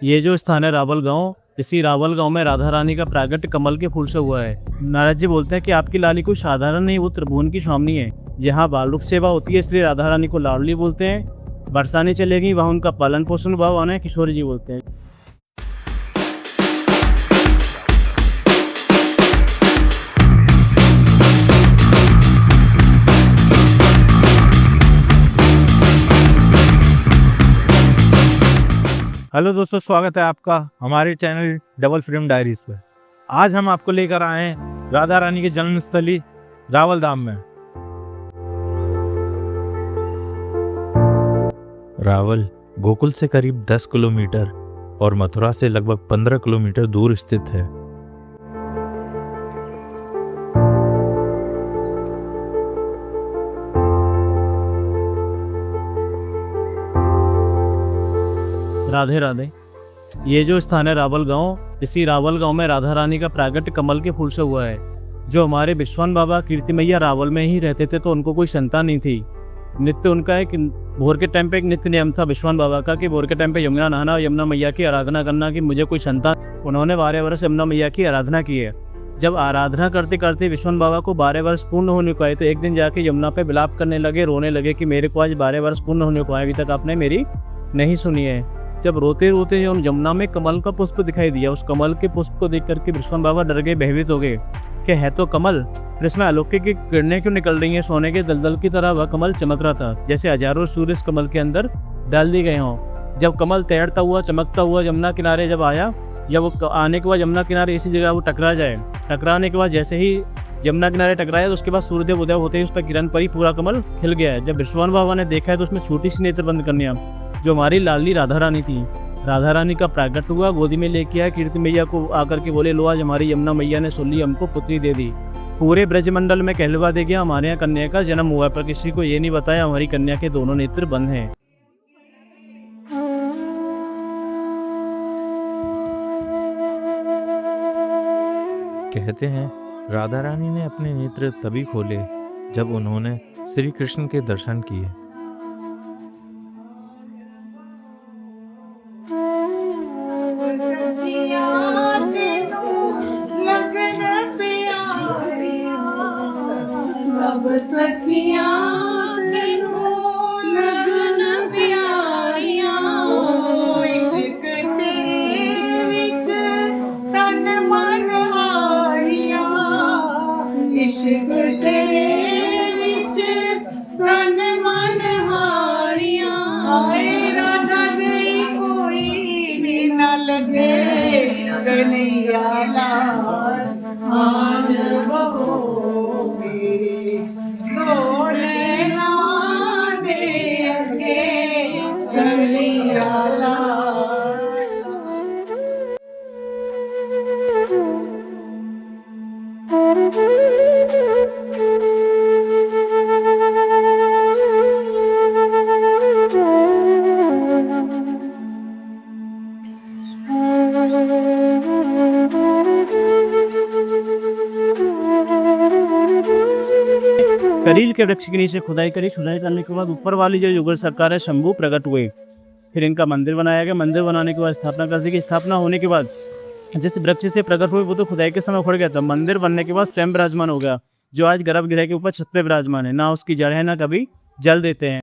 ये जो स्थान है रावल गांव, इसी रावल गांव में राधा रानी का प्रागट्य कमल के फूल से हुआ है। नारद जी बोलते हैं कि आपकी लाली कोई साधारण नहीं, वो त्रिभुवन की स्वामिनी है। यहाँ बाल रूप सेवा होती है, इसलिए राधा रानी को लाडली बोलते हैं। बरसाने चलेगी, वहाँ उनका पालन पोषण भाव आना है, किशोरी जी बोलते हैं। हेलो दोस्तों, स्वागत है आपका हमारे चैनल डबल फ्रेम डायरीज पर। आज हम आपको लेकर आए हैं राधा रानी की जन्मस्थली रावल धाम में। रावल गोकुल से करीब 10 किलोमीटर और मथुरा से लगभग 15 किलोमीटर दूर स्थित है। राधे राधे। ये जो स्थान है रावल गांव, इसी रावल गांव में राधा रानी का प्रागट्य कमल के फूल से हुआ है। जो हमारे विश्वान बाबा कीर्ति मैया रावल में ही रहते थे, तो उनको कोई संतान नहीं थी। नित्य उनका एक भोर के टाइम पे एक नित्य नियम था विश्वान बाबा का कि भोर के टाइम पे यमुना नहाना और यमुना मैया की आराधना करना कि मुझे कोई संतान। उन्होंने 12 वर्ष यमुना मैया की आराधना की है। जब आराधना करते करते विश्वान बाबा को 12 वर्ष पूर्ण होने को आए, तो एक दिन जाके यमुना पे विलाप करने लगे, रोने लगे कि मेरे को आज 12 वर्ष पूर्ण होने को आए, अभी तक आपने मेरी नहीं सुनी है। जब रोते रोते यमुना में कमल का पुष्प दिखाई दिया, उस कमल के पुष्प को देख करके विश्वान बाबा डर गए, भयभीत हो गए कि है तो कमल, फिर इसमें अलौकिक की किरणें क्यों निकल रही हैं। सोने के दलदल की तरह वह कमल चमक रहा था, जैसे हजारों सूर्य इस कमल के अंदर डाल दिए गए हों। जब कमल तैरता हुआ चमकता हुआ यमुना किनारे जब आया, जब वो आने के बाद यमुना किनारे इसी जगह वो टकराने के बाद जैसे ही यमुना किनारे टकराया, तो उसके बाद सूर्यदेव उदय होते ही उस पर किरण परी, पूरा कमल खिल गया है। जब विश्वान बाबा ने देखा है, तो उसमें छोटी सी नेत्र बंद करनिया जो हमारी लाडली राधा रानी थी, राधा रानी का प्रागट्य हुआ, गोदी में लेके आया, कीर्ति मैया को आकर के बोले, लो आज हमारी यमुना मैया ने सुन ली, हमको पुत्री दे दी। पूरे ब्रजमंडल में कहलवा दे गया हमारे यहाँ कन्या का जन्म हुआ, पर किसी को ये नहीं बताया हमारी कन्या के दोनों नेत्र बंद हैं। कहते हैं राधा रानी ने अपने नेत्र तभी खोले जब उन्होंने श्री कृष्ण के दर्शन किए। सब सखियां तेनों लगन प्यारियां, इश्क तेरे विच तन मन हारियां, इश्क तेरे विच तन मन हारियां। आए राधा जी कोई भी न लगे, कन्हैया लाल आन बहो करील के वृक्ष के नीचे खुदाई करी, खुदाई करने के बाद ऊपर वाली जो युगल सरकार है शंभू प्रकट हुए। फिर इनका मंदिर बनाया गया, मंदिर बनाने के बाद स्थापना कर दी। स्थापना होने के बाद जिस वृक्ष से प्रकट हुए वो तो खुदाई के समय उखड़ गया था। मंदिर बनने के बाद स्वयं विराजमान हो गया, जो आज गर्भगृह के ऊपर छत पे विराजमान है। ना उसकी जड़ है, ना कभी जल देते हैं।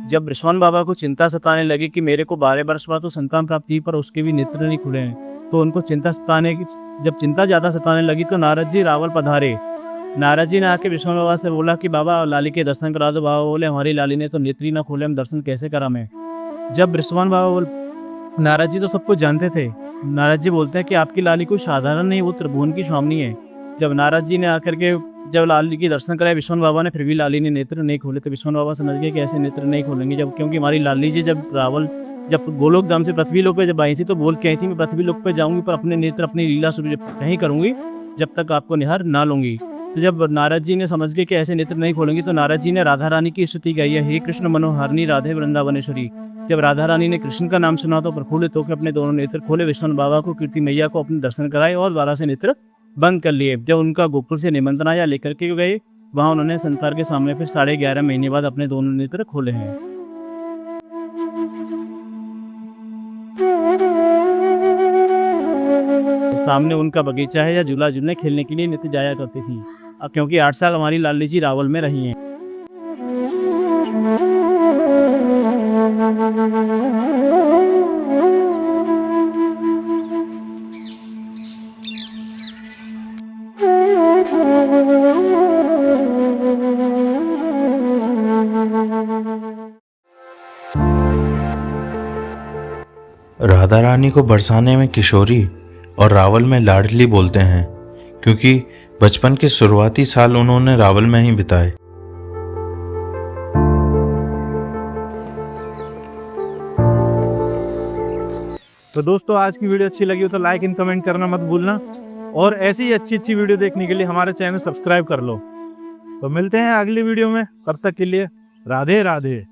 जब विश्वान बाबा को चिंता सताने लगी कि मेरे को 12 वर्ष बाद तो संतान प्राप्त हुई, पर उसके भी नेत्र नहीं खुले हैं, तो उनको चिंता सताने की जब चिंता ज्यादा सताने लगी, तो नारद जी रावल पधारे। नारद जी ने आके विश्वान बाबा से बोला कि बाबा लाली के दर्शन करा दो। बाबा बोले हमारी लाली ने तो नेत्र ही ना खोले, हम दर्शन कैसे करा मैं। जब विश्वान बाबा नारद जी तो सब कुछ जानते थे। नारद जी बोलते हैं कि आपकी लाली कोई साधारण नहीं, वो त्रिभुवन की स्वामिनी है। जब नारद जी ने आकर के जब लाली की दर्शन कराए विश्वान बाबा ने, फिर भी लाली ने नेत्र नहीं खोले, तो विश्वान बाबा समझ गए कि ऐसे नेत्र नहीं खोलेंगे। जब क्योंकि हमारी लाली जी जब गोलोक धाम से पृथ्वी लोक पे जब आई थी, तो बोल के आई थी मैं पृथ्वी लोक पे जाऊंगी, पर अपने नेत्र अपनी लीला नहीं करूंगी जब तक आपको निहार ना लूंगी। तो जब नारद जी ने समझ गए कि ऐसे नेत्र नहीं खोलेंगे, तो नारद जी ने राधा रानी की स्तुति गाई है, हे कृष्ण मनोहरणी राधे वृंदावनेश्वरी। जब राधा रानी ने कृष्ण का नाम सुना तो प्रफुल्लित होकर अपने दोनों नेत्र खोले, विश्वान बाबा को कीर्ति मैया को अपने दर्शन कराए और द्वारा से नेत्र बंद कर लिए। जब उनका गोकुल से निमंत्रण आया लेकर के गए, वहां उन्होंने संसार के सामने फिर 11.5 महीने बाद अपने दोनों नेत्र खोले हैं। सामने उनका बगीचा है या झूला झूलने खेलने के लिए नित्य जाया करती थी। अब क्योंकि 8 साल हमारी लाली जी रावल में रही हैं। राधा रानी को बरसाने में किशोरी और रावल में लाडली बोलते हैं, क्योंकि बचपन के शुरुआती साल उन्होंने रावल में ही बिताए। तो दोस्तों, आज की वीडियो अच्छी लगी हो तो लाइक एंड कमेंट करना मत भूलना, और ऐसी ही अच्छी वीडियो देखने के लिए हमारे चैनल सब्सक्राइब कर लो। तो मिलते हैं अगली वीडियो में, तब तक के लिए राधे राधे।